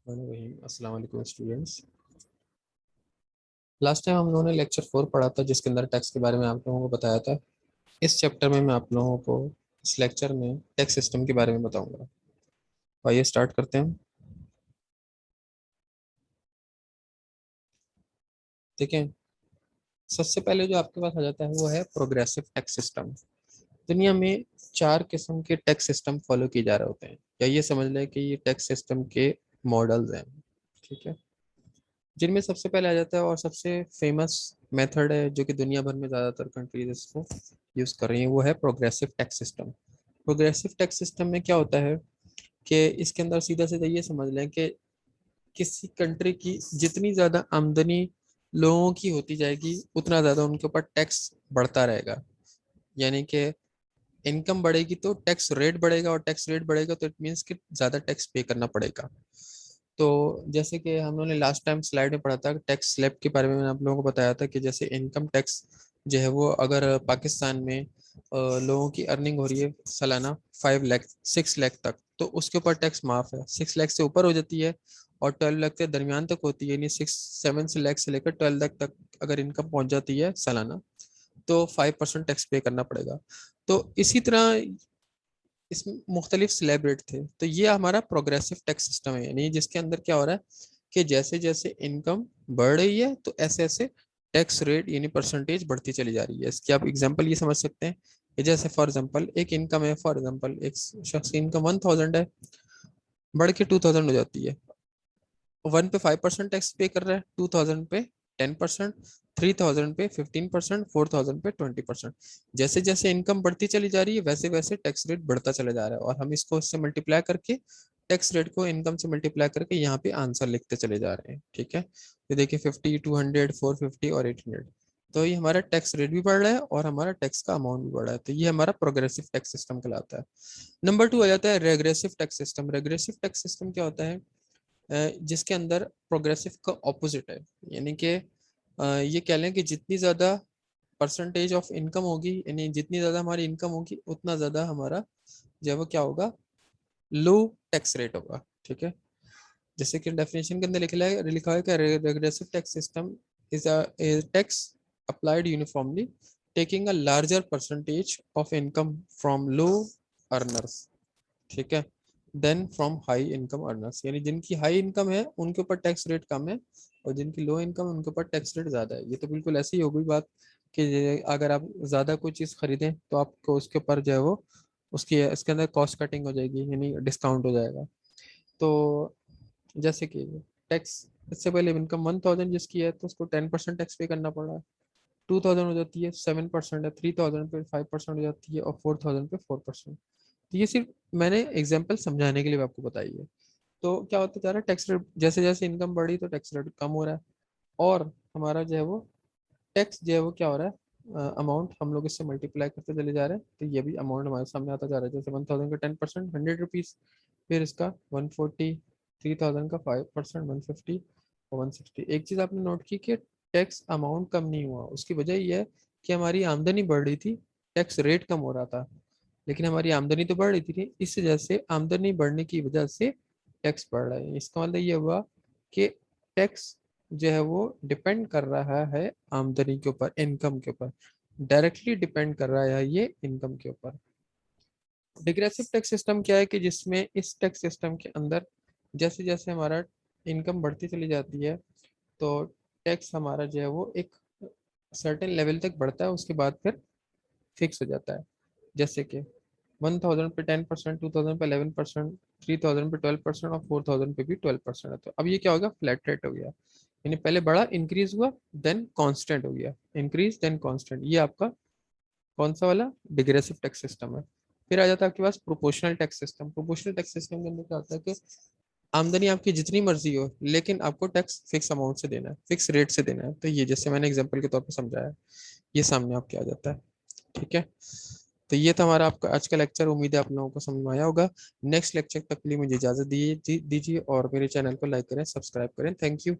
अस्सलाम वालेकुम students. Last time हम लोगों ने लेक्चर 4 पढ़ा था जिसके अंदर टैक्स के बारे में आप लोगों को बताया था। इस चैप्टर में मैं आप लोगों को इस लेक्चर में टैक्स सिस्टम के बारे में बताऊंगा। तो आइए स्टार्ट करते हैं। देखें, सबसे पहले जो आपके पास आ जाता है वो है प्रोग्रेसिव टैक्स सिस्टम। दुनिया में 4 किस्म के टैक्स सिस्टम फॉलो किए जा रहे होते हैं, या ये समझ लें कि ये टैक्स सिस्टम के मॉडल्स हैं। ठीक है, जिनमें सबसे पहले आ जाता है और सबसे फेमस मेथड है जो कि दुनिया भर में ज़्यादातर कंट्रीज इसको यूज़ कर रही हैं, वो है progressive tax system. Progressive tax system में क्या होता है कि इसके अंदर सीधा सीधा ये समझ लें कि किसी कंट्री की जितनी ज़्यादा आमदनी लोगों की होती जाएगी उतना ज़्यादा उनके ऊपर टैक्स बढ़ता रहेगा। यानी कि इनकम बढ़ेगी तो टैक्स रेट बढ़ेगा, और टैक्स रेट बढ़ेगा तो इट मीन्स कि ज़्यादा टैक्स पे करना पड़ेगा। तो जैसे कि हम लोगों ने लास्ट टाइम स्लाइड में पढ़ा था, टैक्स स्लैब के बारे में मैंने आप लोगों को बताया था कि जैसे इनकम टैक्स जो है वो अगर पाकिस्तान में लोगों की अर्निंग हो रही है सालाना 5 लाख 6 लाख तक, तो उसके ऊपर टैक्स माफ है। 6 लाख से ऊपर हो जाती है और 12 लाख के दरमियान तक होती है, यानी 6 7 लाख से लेकर 12 लाख तक अगर इनकम पहुंच जाती है सालाना, तो 5% टैक्स पे करना पड़ेगा। तो इसी तरह इसमें मुख्तलिफ स्लैब रेट थे। तो ये हमारा प्रोग्रेसिव टैक्स सिस्टम है, यानी जिसके अंदर क्या हो रहा है कि जैसे जैसे इनकम बढ़ रही है तो ऐसे ऐसे टैक्स रेट यानी परसेंटेज बढ़ती चली जा रही है। इसकी आप एग्जांपल ये समझ सकते हैं कि जैसे फॉर एग्जांपल एक इनकम है, फॉर एग्जांपल एक शख्स की इनकम 1000 है, बढ़ के 2000 हो जाती है। 1 पे 5% टैक्स पे कर रहा है, 2000 पे 10%, 3000 पे 15%, 4000 पे 20%। जैसे जैसे इनकम बढ़ती चली जा रही है वैसे वैसे टैक्स रेट बढ़ता चला जा रहा है, और हम इसको इससे मल्टीप्लाई करके टैक्स रेट को इनकम से मल्टीप्लाई करके यहाँ पे आंसर लिखते चले जा रहे हैं। ठीक है, तो देखिए 50, 200, 450 और 800। तो ये हमारा टैक्स रेट भी बढ़ रहा है और हमारा टैक्स का अमाउंट भी बढ़ रहा है। तो ये हमारा प्रोग्रेसिव टैक्स सिस्टम कहलाता है। नंबर 2 आ जाता है regressive tax system. Regressive tax system क्या होता है? जिसके अंदर प्रोग्रेसिव का ऑपोजिट है। यानी कि ये कह लें कि जितनी ज़्यादा परसेंटेज ऑफ इनकम होगी, यानी जितनी ज़्यादा हमारी इनकम होगी उतना ज़्यादा हमारा जो है वो क्या होगा, लो टैक्स रेट होगा। ठीक है, जैसे कि डेफिनेशन के अंदर लिखा है कि regressive tax system is a tax applied uniformly taking a larger percentage of income from low earners. ठीक है, then from high income earners, यानी जिनकी हाई इनकम है उनके ऊपर टैक्स रेट कम है और जिनकी लो इनकम है उनके ऊपर टैक्स रेट ज़्यादा है। ये तो बिल्कुल ऐसी ही हो गई बात कि अगर आप ज़्यादा कोई चीज़ खरीदें तो आपको उसके ऊपर जो है वो उसकी इसके अंदर कॉस्ट कटिंग हो जाएगी, यानी डिस्काउंट हो जाएगा। तो जैसे कि टैक्स, इससे पहले इनकम 1000 जिसकी है तो उसको 10% टैक्स पे करना पड़ रहा है, 2000 हो जाती है 7% है, 3000 पे 5% हो जाती है, और 4000 पे 4%। तो ये सिर्फ मैंने एग्जांपल समझाने के लिए आपको बताई है। तो क्या होता जा रहा है, टैक्स रेट जैसे जैसे इनकम बढ़ी तो टैक्स रेट कम हो रहा है, और हमारा जो है वो टैक्स जो है वो क्या हो रहा है, अमाउंट हम लोग इससे मल्टीप्लाई करते चले जा रहे हैं, तो ये भी अमाउंट हमारे सामने आता जा रहा है। जैसे 1000 का 10% 100 रुपीज़, फिर इसका 140, 3000 का 5% 150 और 160। एक चीज़ आपने नोट की कि टैक्स अमाउंट कम नहीं हुआ, उसकी वजह ये है कि हमारी आमदनी बढ़ रही थी, टैक्स रेट कम हो रहा था, लेकिन हमारी आमदनी तो बढ़ रही थी, इस वजह से आमदनी बढ़ने की वजह से टैक्स बढ़ रहा है। इसका मतलब ये हुआ कि टैक्स जो है वो डिपेंड कर रहा है आमदनी के ऊपर, इनकम के ऊपर, डायरेक्टली डिपेंड कर रहा है ये इनकम के ऊपर। डिग्रेसिव टैक्स सिस्टम क्या है कि जिसमें इस टैक्स सिस्टम के अंदर जैसे जैसे हमारा इनकम बढ़ती चली जाती है तो टैक्स हमारा जो है वो एक सर्टेन लेवल तक बढ़ता है, उसके बाद फिर फिक्स हो जाता है। जैसे कि 1000 पे 10%, 2000 पे 11%, 3000 पे 12% और 4000 पे भी 12% है। तो अब ये क्या हो गया, फ्लैट रेट हो गया, यानी पहले बड़ा इंक्रीज हुआ देन कांस्टेंट हो गया, इंक्रीज देन कांस्टेंट। ये आपका कौन सा वाला डिग्रेसिव टैक्स सिस्टम है। फिर आ जाता है आपके पास proportional tax system. Proportional tax system के अंदर क्या होता है कि आमदनी आपकी जितनी मर्जी हो लेकिन आपको टैक्स फिक्स अमाउंट से देना है, फिक्स रेट से देना है। तो ये जैसे मैंने एग्जांपल के तौर पर समझाया, ये सामने आपके आ जाता है। ठीक है, तो ये था हमारा आपका आज का लेक्चर। उम्मीद है आप लोगों को समझ में आया होगा। नेक्स्ट लेक्चर तक के लिए मुझे इजाजत दीजिए और मेरे चैनल को लाइक करें, सब्सक्राइब करें। Thank you.